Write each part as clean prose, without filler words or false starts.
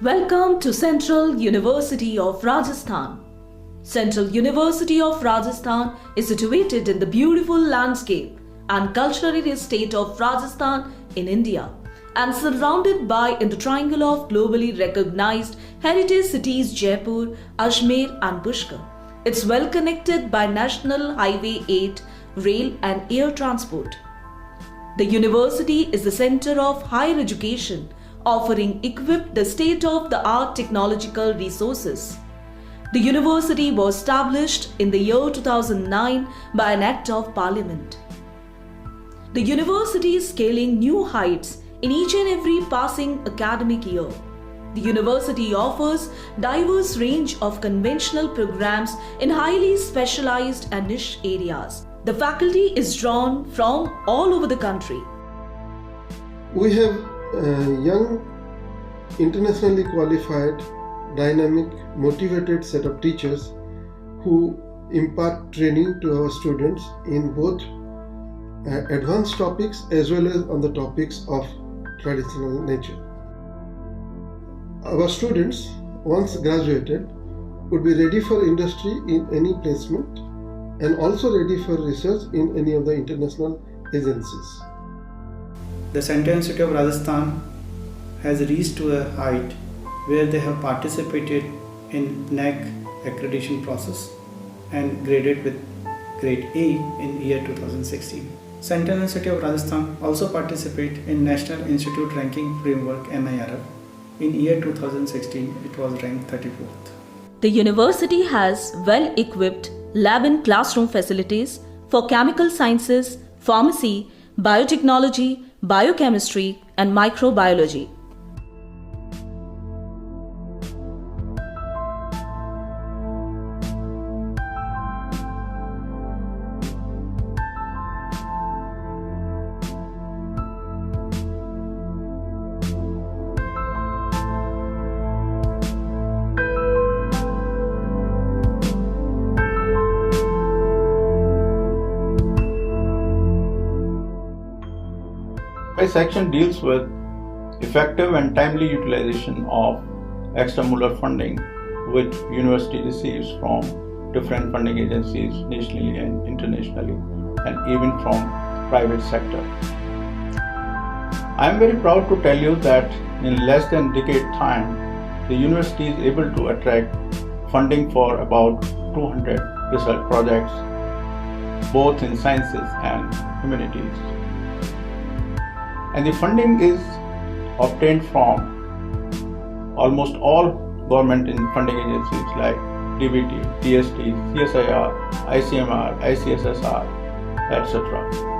Welcome to Central University of Rajasthan. Central University of Rajasthan is situated in the beautiful landscape and cultural estate of Rajasthan in India and surrounded by in the triangle of globally recognized heritage cities Jaipur, Ajmer and Pushkar. It's well connected by National Highway 8, rail and air transport. The university is the center of higher education, offering equipped the state-of-the-art technological resources. The university was established in the year 2009 by an Act of Parliament. The university is scaling new heights in each and every passing academic year. The university offers diverse range of conventional programs in highly specialized and niche areas. The faculty is drawn from all over the country. We have a young, internationally qualified, dynamic, motivated set of teachers who impart training to our students in both advanced topics as well as on the topics of traditional nature. Our students, once graduated, would be ready for industry in any placement and also ready for research in any of the international agencies. The Central Institute of Rajasthan has reached to a height where they have participated in NAAC accreditation process and graded with grade A in year 2016. Central Institute of Rajasthan also participate in National Institute Ranking Framework NIRF. In year 2016, it was ranked 34th. The university has well-equipped lab and classroom facilities for chemical sciences, pharmacy, biotechnology, biochemistry, and microbiology. This section deals with effective and timely utilization of extramural funding which university receives from different funding agencies nationally and internationally and even from private sector. I am very proud to tell you that in less than a decade time, the university is able to attract funding for about 200 research projects both in sciences and humanities. And the funding is obtained from almost all government funding agencies like DBT, DST, CSIR, ICMR, ICSSR, etc.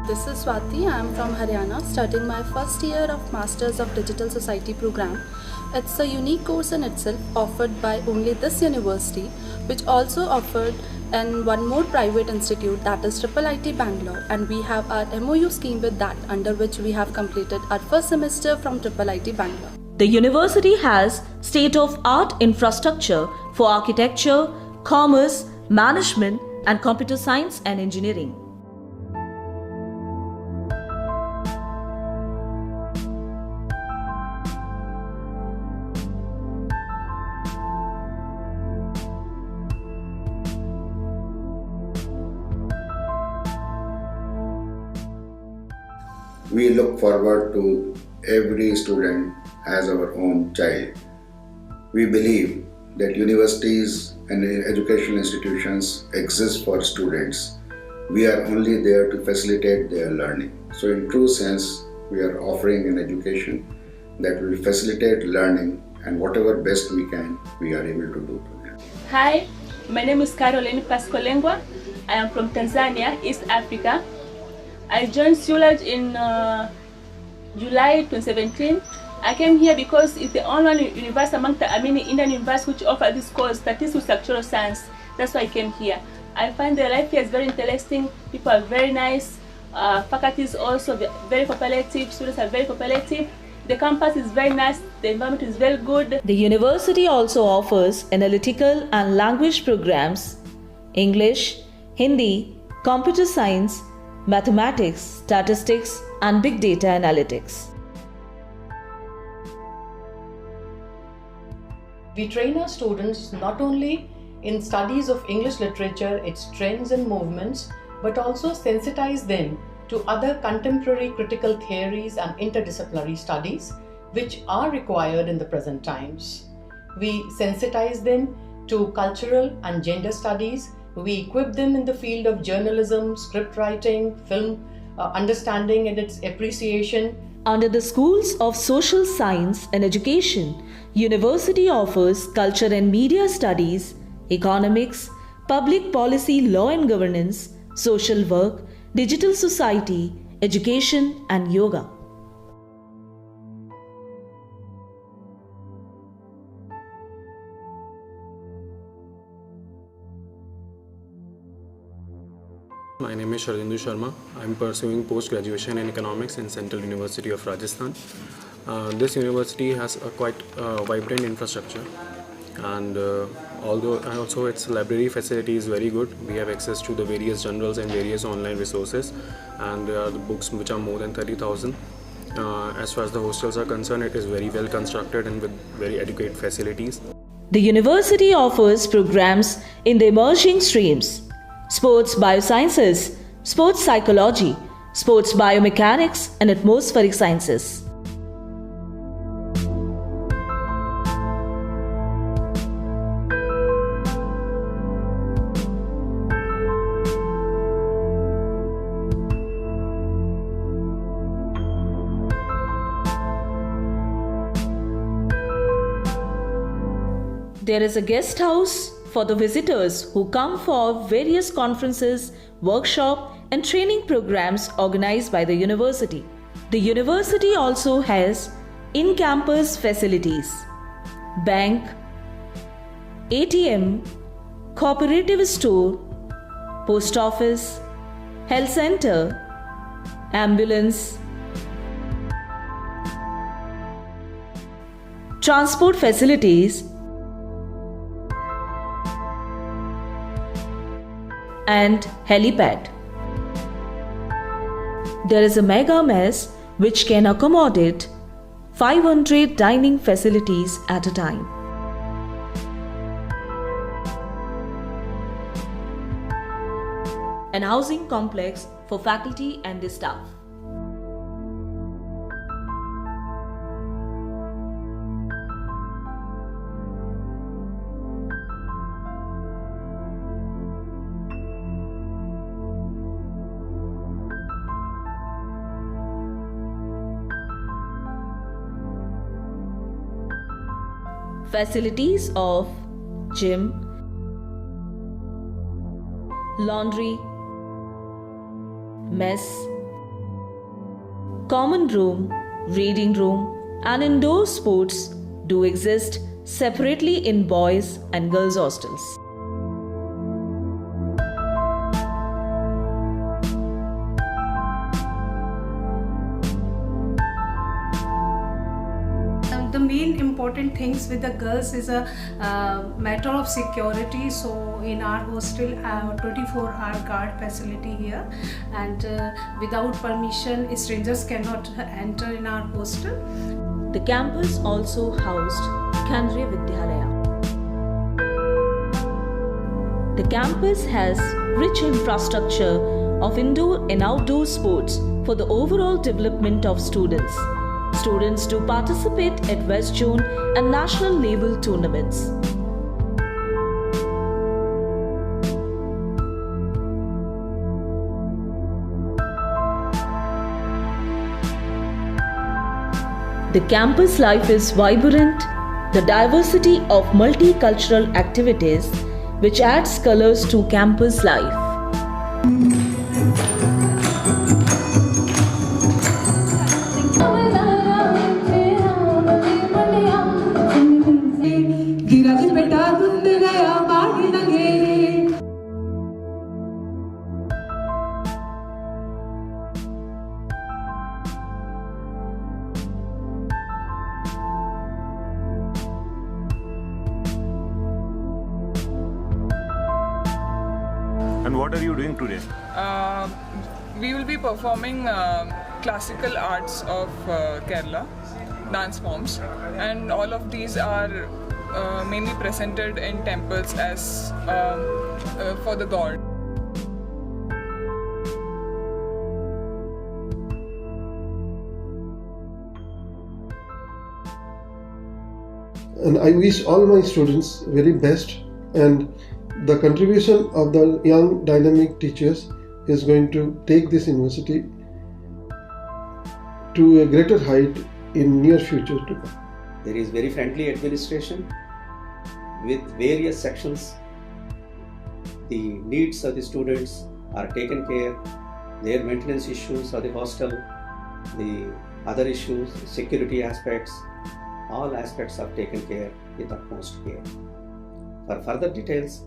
This is Swati. I am from Haryana, starting my first year of Masters of Digital Society program. It's a unique course in itself offered by only this university, which also offered in one more private institute, that is IIIT Bangalore, and we have our MOU scheme with that, under which we have completed our first semester from IIIT Bangalore. The university has state-of-art infrastructure for architecture, commerce, management, and computer science and engineering. We look forward to every student as our own child. We believe that universities and educational institutions exist for students. We are only there to facilitate their learning. So in true sense, we are offering an education that will facilitate learning, and whatever best we can, we are able to do to them. Hi, my name is Caroline Pascolengua. I am from Tanzania, East Africa. I joined SULAG in July 2017. I came here because it's the only university among the Indian universities which offer this course, Statistics Structural Science. That's why I came here. I find the life here is very interesting. People are very nice. Faculty is also very cooperative. Students are very cooperative. The campus is very nice, the environment is very good. The university also offers analytical and language programs, English, Hindi, computer science, mathematics, statistics, and big data analytics. We train our students not only in studies of English literature, its trends and movements, but also sensitize them to other contemporary critical theories and interdisciplinary studies which are required in the present times. We sensitize them to cultural and gender studies. We equip them in the field of journalism, script writing, film understanding and its appreciation. Under the Schools of Social Science and Education, University offers Culture and Media Studies, Economics, Public Policy, Law and Governance, Social Work, Digital Society, Education and Yoga. My name is Shardindu Sharma. I am pursuing post-graduation in economics in Central University of Rajasthan. This university has a quite vibrant infrastructure, and also its library facility is very good. We have access to the various journals and various online resources, and there are the books which are more than 30,000. As far as the hostels are concerned, it is very well constructed and with very adequate facilities. The university offers programs in the emerging streams: sports biosciences, sports psychology, sports biomechanics, and atmospheric sciences. There is a guest house for the visitors who come for various conferences, workshops, and training programs organized by the university. The university also has in-campus facilities: bank, ATM, cooperative store, post office, health center, ambulance, transport facilities, and helipad. There is a mega mess which can accommodate 500 dining facilities at a time. An housing complex for faculty and the staff. Facilities of gym, laundry, mess, common room, reading room, and indoor sports do exist separately in boys and girls hostels. The main important things with the girls is a matter of security. So in our hostel, 24-hour guard facility here, and without permission strangers cannot enter in our hostel. The campus also housed Kendriya Vidyalaya. The campus has rich infrastructure of indoor and outdoor sports for the overall development of students. Students do participate at West Zone and national level tournaments. The campus life is vibrant, the diversity of multicultural activities which adds colors to campus life. And what are you doing today? We will be performing classical arts of Kerala, dance forms, and all of these are mainly presented in temples as for the god. And I wish all my students very best, and the contribution of the young dynamic teachers is going to take this university to a greater height in near future to come. There is very friendly administration with various sections. The needs of the students are taken care, their maintenance issues of the hostel, the other issues, security aspects, all aspects are taken care with utmost care. For further details,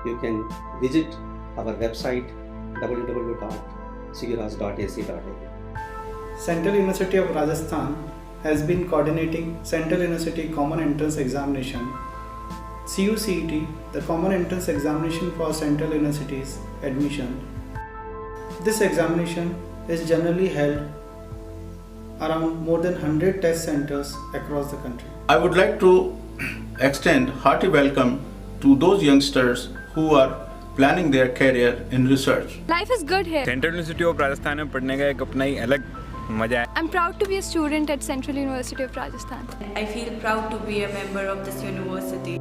you can visit our website www.cras.ac.in. Central University of Rajasthan has been coordinating Central University Common Entrance Examination CUCET, the Common Entrance Examination for Central Universities admission. This examination is generally held around more than 100 test centers across the country. I would like to extend hearty welcome to those youngsters who are planning their career in research. Life is good here. Central University of Rajasthan में पढ़ने का एक अपना ही अलग मजा है. I'm proud to be a student at Central University of Rajasthan. I feel proud to be a member of this university.